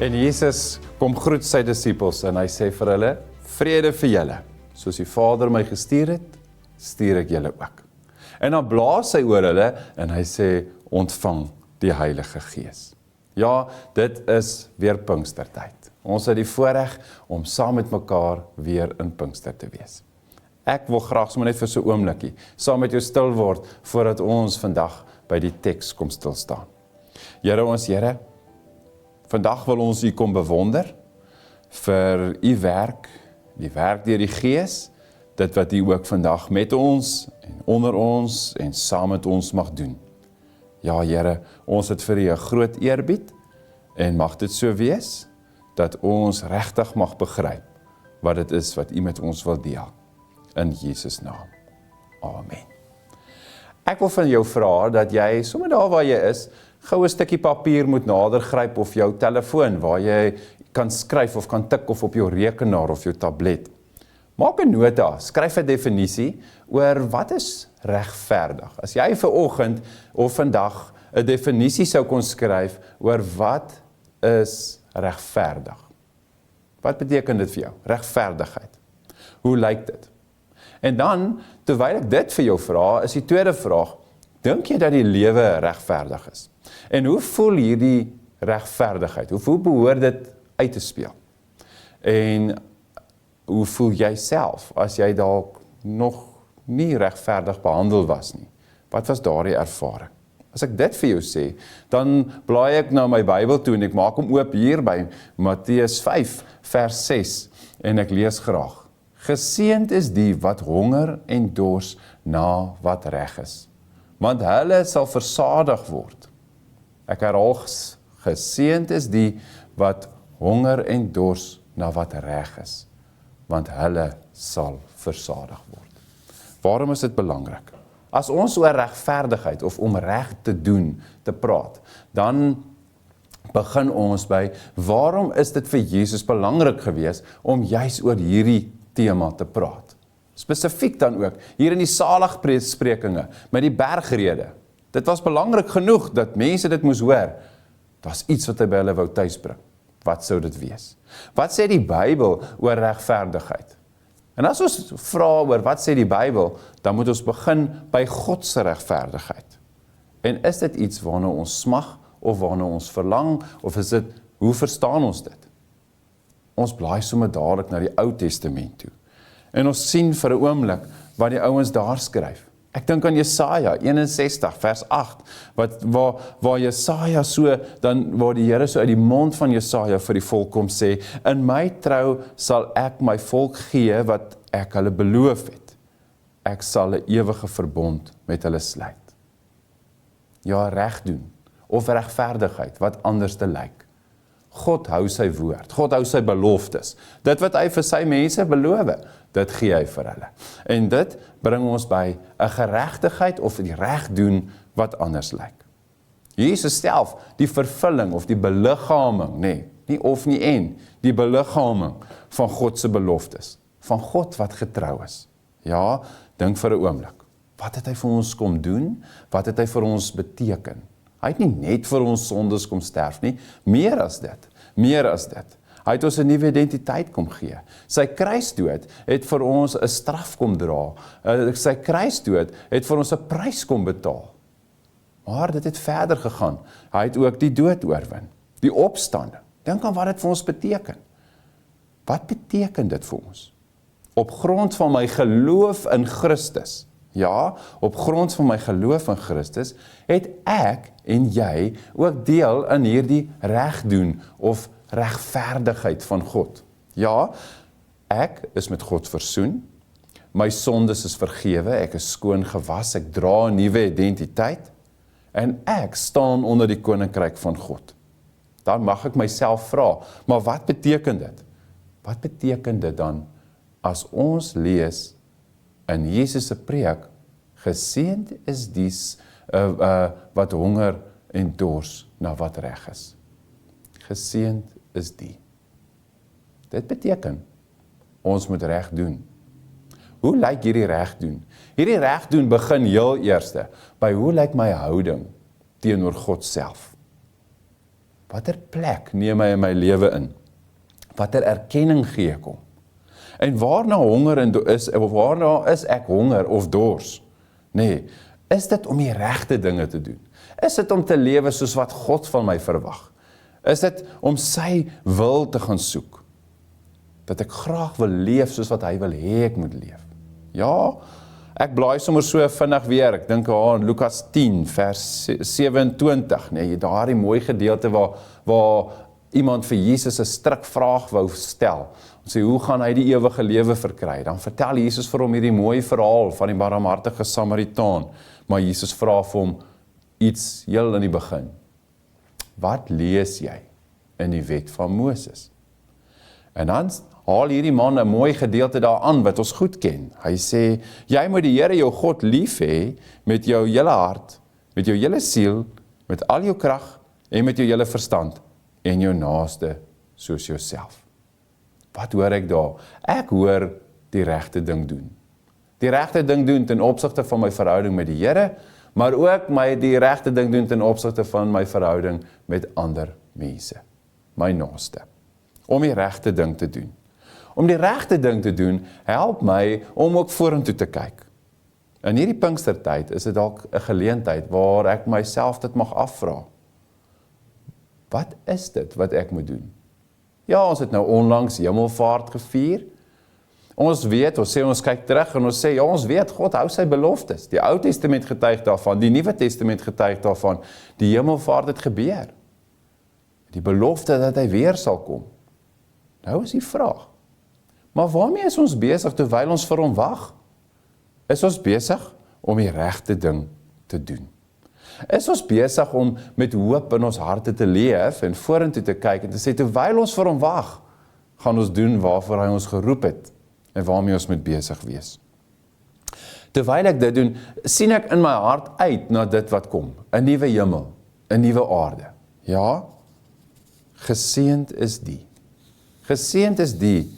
En Jesus kom groet sy disippels en hy sê vir hulle, vrede vir julle. Soos die Vader my gestuur het, stuur ek julle ook. En dan blaas hy oor hulle en hy sê, ontvang die Heilige Gees. Ja, dit is weer Pinkstertyd. Ons het die voorreg om saam met mekaar weer in Pinkster te wees. Ek wil graag sommer net vir so 'n oombliekie saam met jou stil word voordat ons vandag by die teks kom stil staan. Here ons Here, vandag wil ons U kom bewonder vir U werk, die werk deur die Gees, dit wat U ook vandag met ons en onder ons en saam met ons mag doen. Ja Here, ons het vir U 'n groot eerbied en mag dit so wees dat ons regtig mag begryp wat dit is wat U met ons wil deel. In Jesus naam. Amen. Ek wil van jou vra dat jy sommer daar waar jy is, gou 'n stukkie papier moet nader gryp of jou telefoon waar jy kan skryf of kan tik of op jou rekenaar of jou tablet. Maak 'n nota, skryf 'n definisie oor wat is regverdig. As jy vanoggend of vandag 'n definisie sou kon skryf oor wat is regverdig. Wat beteken dit vir jou? Regverdigheid. Hoe lyk dit? En dan, terwyl ek dit vir jou vra, is die tweede vraag, dink jy dat die lewe regverdig is? En hoe voel hierdie regverdigheid? Hoe behoort dit uit te speel? En hoe voel jy self as jy dalk nog nie regverdig behandel was nie? Wat was daardie ervaring? As ek dit vir jou sê, dan blaai ek na my Bybel toe en ek maak hom oop hier by Matteus 5 vers 6 en ek lees graag. Geseënd is die wat honger en dors na wat reg is, want hulle sal versadig word. Ek herhaal, geseënd is die wat honger en dors na wat reg is, want hulle sal versadig word. Waarom is dit belangrik? As ons oor regverdigheid of om reg te doen te praat, dan begin ons by, waarom is dit vir Jesus belangrik gewees om juis oor hierdie tema te praat? Spesifiek dan ook, hier in die saligsprekinge, met die bergrede. Dit was belangrik genoeg dat mense dit moes hoor. Daar's iets wat hy by hulle wou tuisbring. Wat sou dit wees? Wat sê die Bybel oor regverdigheid? En as ons vra oor wat sê die Bybel, dan moet ons begin by God se regverdigheid. En is dit iets waarna ons smag, of waarna ons verlang, of is dit, hoe verstaan ons dit? Ons blaai sommer dadelik na die Ou Testament toe. En ons sien vir 'n oomblik wat die ouens daar skryf. Ek dink aan Jesaja 61 vers 8, waar Jesaja so, dan waar die Here so uit die mond van Jesaja vir die volk kom sê, in my trou sal ek my volk gee wat ek hulle beloof het. Ek sal 'n ewige verbond met hulle sluit. Ja, reg doen, of regverdigheid, wat anders te lyk. God hou sy woord, God hou sy beloftes. Dit wat hy vir sy mense beloof, dit gee hy vir hulle. En dit bring ons by 'n geregtigheid of die reg doen wat anders lyk. Jesus self, die vervulling of die beliggaaming, nie of nie en, die beliggaaming van God se beloftes, van God wat getrou is. Ja, dink vir 'n oomblik, wat het hy vir ons kom doen? Wat het hy vir ons beteken? Hy het nie net vir ons sondes kom sterf nie, meer as dit. Hy het ons 'n nuwe identiteit kom gee. Sy kruisdood het vir ons 'n straf kom dra. Sy kruisdood het vir ons 'n prys kom betaal. Maar dit het verder gegaan. Hy het ook die dood oorwin, die opstanding. Dink aan wat dit vir ons beteken. Wat beteken dit vir ons? Op grond van my geloof in Christus, ja, op grond van my geloof in Christus, het ek en jy ook deel in hierdie regdoen of regverdigheid van God. Ja, ek is met God versoen, my sondes is vergewe, ek is skoon gewas, ek dra 'n nuwe identiteit, en ek staan onder die koninkryk van God. Dan mag ek myself vra, maar wat beteken dit? Wat beteken dit dan, as ons lees in Jesus se preek, geseënd is dies wat honger en dors na wat reg is. Geseënd is die. Dit beteken, ons moet reg doen. Hoe lyk hierdie reg doen? Hierdie reg doen begin heel eerste by hoe lyk my houding teenoor God self? Watter plek neem hy in my lewe in? Watter erkenning gee ek hom? En waarna is ek honger of dors? Nee, is dit om die regte dinge te doen? Is dit om te lewe soos wat God van my verwag? Is dit om sy wil te gaan soek? Dat ek graag wil leef soos wat hy wil hê ek moet leef? Ja, ek blaai sommer so vinnig weer, ek dink aan Lukas 10 vers 27, nee, daardie mooi gedeelte waar iemand vir Jesus 'n strikvraag wou stel. Ons sê, hoe gaan hy die ewige lewe verkry? Dan vertel Jesus vir hom hierdie mooi verhaal van die barmhartige Samaritaan, maar Jesus vra vir hom iets heel in die begin. Wat lees jy in die wet van Moses? En dan haal hierdie man 'n mooi gedeelte daaraan wat ons goed ken. Hy sê, jy moet die Here jou God lief hê met jou hele hart, met jou hele siel, met al jou krag en met jou hele verstand en jou naaste soos jouself. Wat hoor ek daar? Ek hoor die regte ding doen. Die regte ding doen ten opsigte van my verhouding met die Here, maar ook die regte ding doen ten opsigte van my verhouding met ander mense, my naaste. Om die regte ding te doen. Om die regte ding te doen, help my om ook vorentoe te kyk. In hierdie Pinkstertyd is dit dalk 'n geleentheid waar ek myself dit mag afvra. Wat is dit wat ek moet doen? Ja, ons het nou onlangs Hemelvaart gevier. Ons sê ons kyk terug en ons sê, ja, ons weet, God hou sy beloftes. Die Ou Testament getuig daarvan, die Nuwe Testament getuig daarvan. Die Hemelvaart het gebeur. Die belofte dat hy weer sal kom. Nou is die vraag, maar waarmee is ons besig terwyl ons vir hom wag? Is ons besig om die regte ding te doen? Is ons besig om met hoop in ons harte te leef en vorentoe te kyk en te sê, terwyl ons vir hom wag, gaan ons doen waarvoor hy ons geroep het en waarmee ons moet besig wees? Terwyl ek dit doen, sien ek in my hart uit na dit wat kom, 'n nuwe hemel, 'n nuwe aarde. Ja, geseënd is die. Geseënd is die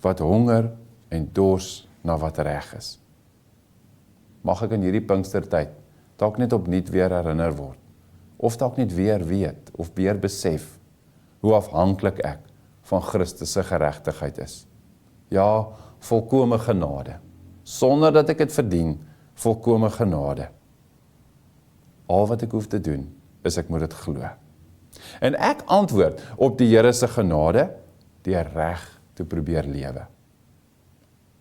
wat honger en dors na wat reg is. Mag ek in hierdie Pinkstertyd dalk net opnuut weer herinner word, of dalk net weer weet, of weer besef, hoe afhanklik ek van Christus se geregtigheid is. Ja, volkome genade, sonder dat ek dit verdien, volkome genade. Al wat ek hoef te doen, is ek moet dit glo. En ek antwoord op die Here se genade, deur reg te probeer lewe.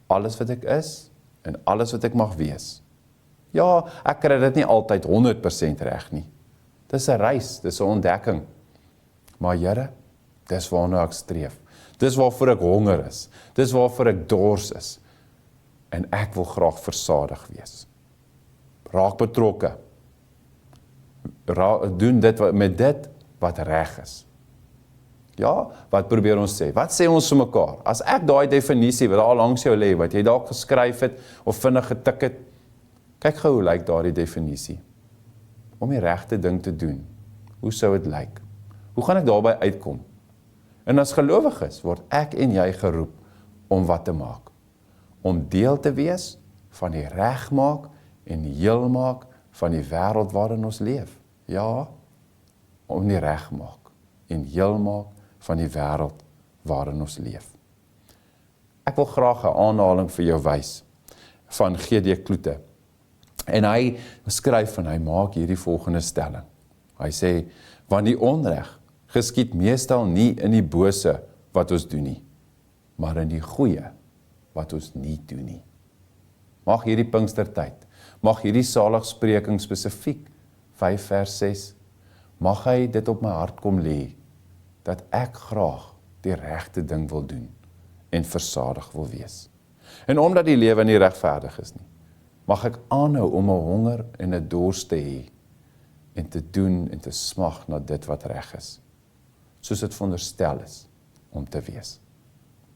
Alles wat ek is, en alles wat ek mag wees. Ja, ek kry dit nie altyd 100% reg nie. Dis 'n reis, dis 'n ontdekking. Maar Here, dis waarna ek streef. Dis waarvoor ek honger is. Dis waarvoor ek dors is. En ek wil graag versadig wees. Raak betrokke. Doen dit met dit wat reg is. Ja, wat probeer ons sê? Wat sê ons vir mekaar? As ek daai definisie wat daar langs jou lê, wat jy dalk geskryf het of vinnig getik het, kyk gou hoe lyk daardie definisie. Om die regte ding te doen. Hoe sou dit lyk? Hoe gaan ek daarby uitkom? En as gelowiges word ek en jy geroep om wat te maak? Om deel te wees van die regmaak en heel maak van die wêreld waarin ons leef. Ja, om die regmaak en heel maak van die wêreld waarin ons leef. Ek wil graag 'n aanhaling vir jou wys van G.D. Kloete. En hy skryf en hy maak hierdie volgende stelling. Hy sê, want die onreg geskied meestal nie in die bose wat ons doen nie, maar in die goeie wat ons nie doen nie. Mag hierdie Pinkstertyd, mag hierdie saligspreking spesifiek 5 vers 6, mag hy dit op my hart kom lê, dat ek graag die regte ding wil doen en versadig wil wees. En omdat die lewe nie regverdig is nie, mag ek aanhou om 'n honger en 'n dors te hê en te doen en te smag na dit wat reg is, soos dit veronderstel is om te wees.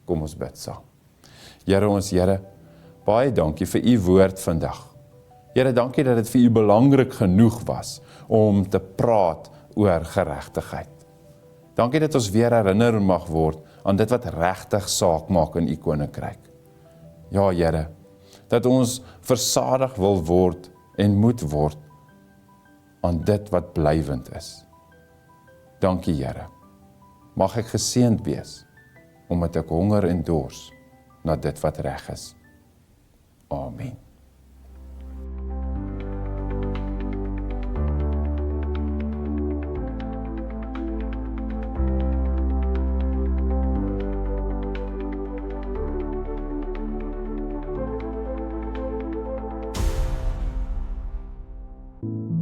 Kom ons bid saam. Here ons Here, baie dankie vir u woord vandag. Here, dankie dat dit vir u belangrik genoeg was om te praat oor geregtigheid. Dankie dat ons weer herinner mag word aan dit wat regtig saak maak in u koninkryk. Ja, Here, dat ons versadig wil word en moet word aan dit wat blywend is. Dankie Here. Mag ek geseënd wees, omdat ek honger en dors na dit wat reg is. Amen. Thank